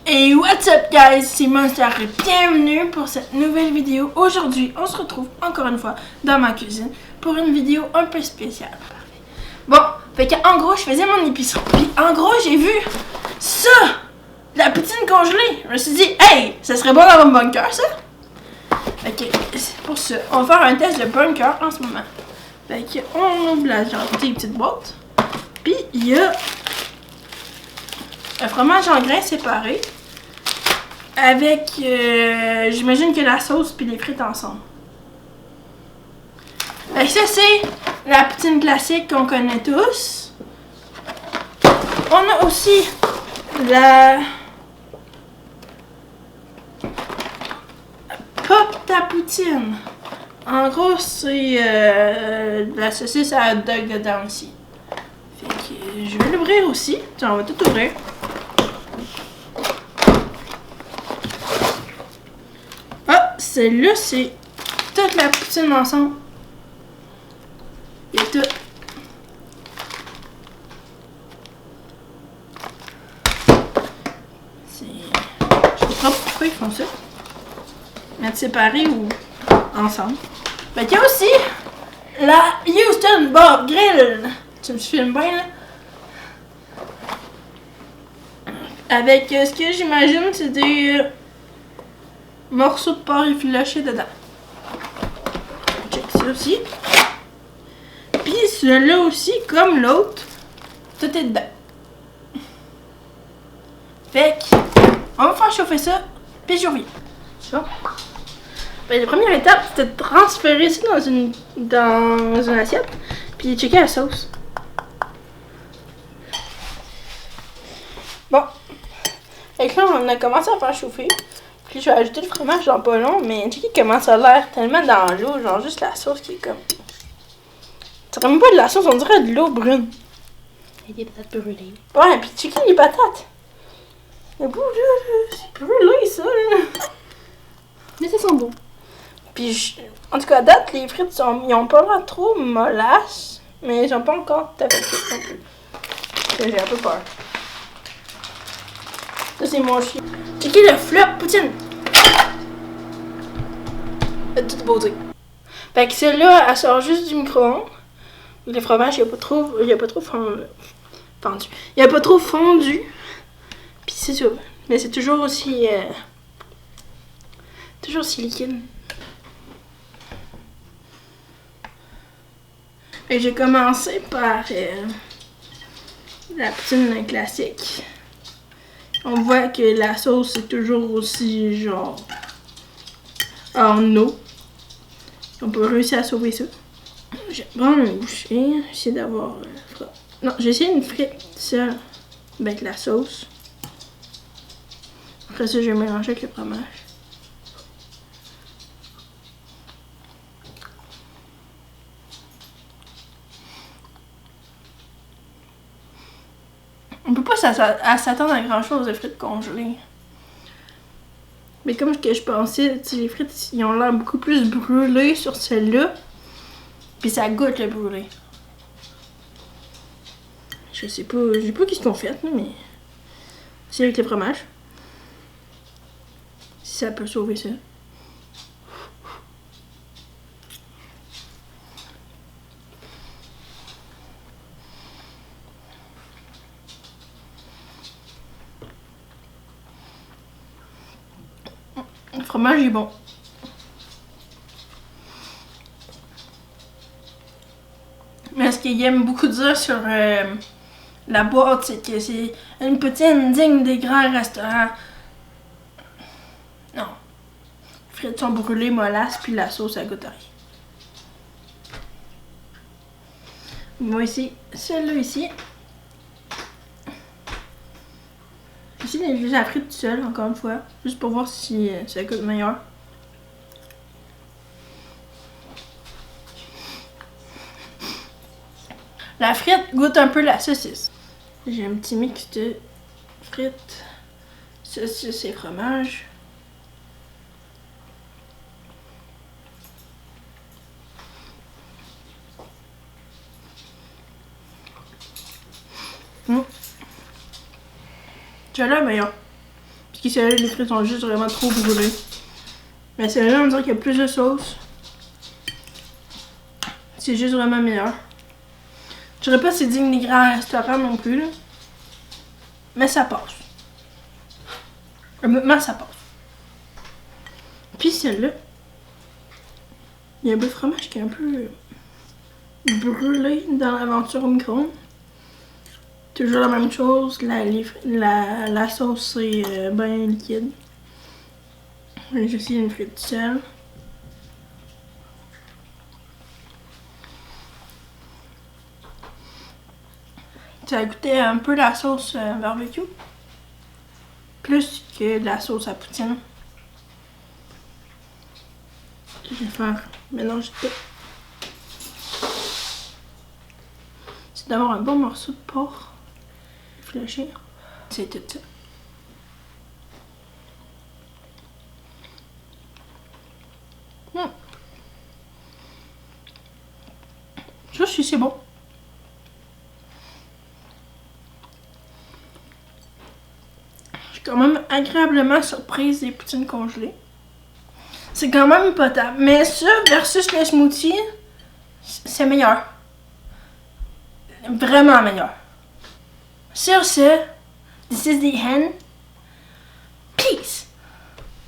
Hey, what's up guys, c'est Monster et bienvenue pour cette nouvelle vidéo. Aujourd'hui, on se retrouve encore une fois dans ma cuisine pour une vidéo un peu spéciale. Bon, fait qu'en gros, je faisais mon épicerie. Puis en gros, j'ai vu ça, la poutine congelée. Je me suis dit, hey, ça serait bon dans mon bunker ça. Fait que c'est pour ça, on va faire un test de bunker en ce moment. Fait qu'on ouvre la petite boîte. Puis il y a un fromage en grains séparé. Avec, j'imagine que la sauce puis les frites ensemble. Fait que ça, c'est la poutine classique qu'on connaît tous. On a aussi la pop ta poutine. En gros, c'est la saucisse à hot dog dedans aussi. Fait que je vais l'ouvrir aussi. Tiens, on va tout ouvrir. Celle-là, c'est toute la poutine ensemble. Il y a tout. Je sais pas pourquoi ils font ça. Mettre séparés ou ensemble. Fait qu'il y a aussi la Houston Bob Grill. Tu me filmes bien, là? Avec ce que j'imagine, c'est des morceaux de porc effilochés dedans. Check ça aussi. Puis celui-là aussi, comme l'autre, tout est dedans. Fait que, on va faire chauffer ça, puis je reviens. Bon. Ben, la première étape, c'était de transférer ça dans une assiette, puis checker la sauce. Bon. Fait que là, on a commencé à faire chauffer. Puis je vais ajouter le fromage dans pas long, mais checker comment ça a l'air tellement dans l'eau, genre juste la sauce qui est comme... Ça serait même pas de la sauce, on dirait de l'eau brune. Et des patates brûlées. Ouais, puis checker les patates. Le bout là, c'est brûlé ça là. Mais ça sent bon. Puis en tout cas à date, les frites ils ont pas l'air trop mollasse, mais ils ont pas encore tout à fait cuit non plus. J'ai un peu peur. Ça c'est mon chien. Checker le flop poutine. Toute beauté. Fait que celle-là, elle sort juste du micro-ondes. Le fromage, il a pas trop fondu. Il a pas trop fondu. Puis c'est ça. Mais c'est toujours aussi liquide. Et j'ai commencé par la poutine classique. On voit que la sauce est toujours aussi genre en eau. On peut réussir à sauver ça. Je vais prendre une bouchée, essayer d'avoir... non, j'ai essayé une frite seule avec la sauce. Après ça, je vais mélanger avec le fromage. On peut pas s'attendre à grand chose de frites congelées. Mais comme que je pensais, les frites, ils ont l'air beaucoup plus brûlées sur celle-là. Puis ça goûte le brûlé. Je sais pas qu'est-ce qu'ils ont fait, mais c'est avec le fromage. Si ça peut sauver ça. Le fromage est bon. Mais ce qu'ils aiment beaucoup dire sur la boîte, c'est que c'est une poutine digne des grands restaurants. Non. Les frites sont brûlées, mollasse, puis la sauce, ça goûte à rien. Moi ici, celle-là ici. Ici, j'ai la frite toute seule, encore une fois. Juste pour voir si ça goûte meilleur. La frite goûte un peu la saucisse. J'ai un petit mix de frites, saucisse et fromage. Celui-là est meilleur. Parce que celles-là, les frites sont juste vraiment trop brûlées. Mais celle-là, on dirait qu'il y a plus de sauce. C'est juste vraiment meilleur. Je dirais pas que c'est digne des grands restaurants non plus, là. Mais ça passe. Honnêtement, ça passe. Puis celle-là, il y a un peu de fromage qui est un peu brûlé dans l'aventure au micro-ondes. Toujours la même chose, la sauce c'est bien liquide. J'ai aussi une frite de sel. Ça a goûté un peu la sauce barbecue. Plus que de la sauce à poutine. Je vais faire mélange de tout. C'est d'avoir un bon morceau de porc. Fléchir. C'est tout ça. Ça, c'est bon. Je suis quand même agréablement surprise des poutines congelées. C'est quand même potable. Mais ça, versus le smoothie, c'est meilleur. Vraiment meilleur. Sur ce, this is the end. Peace!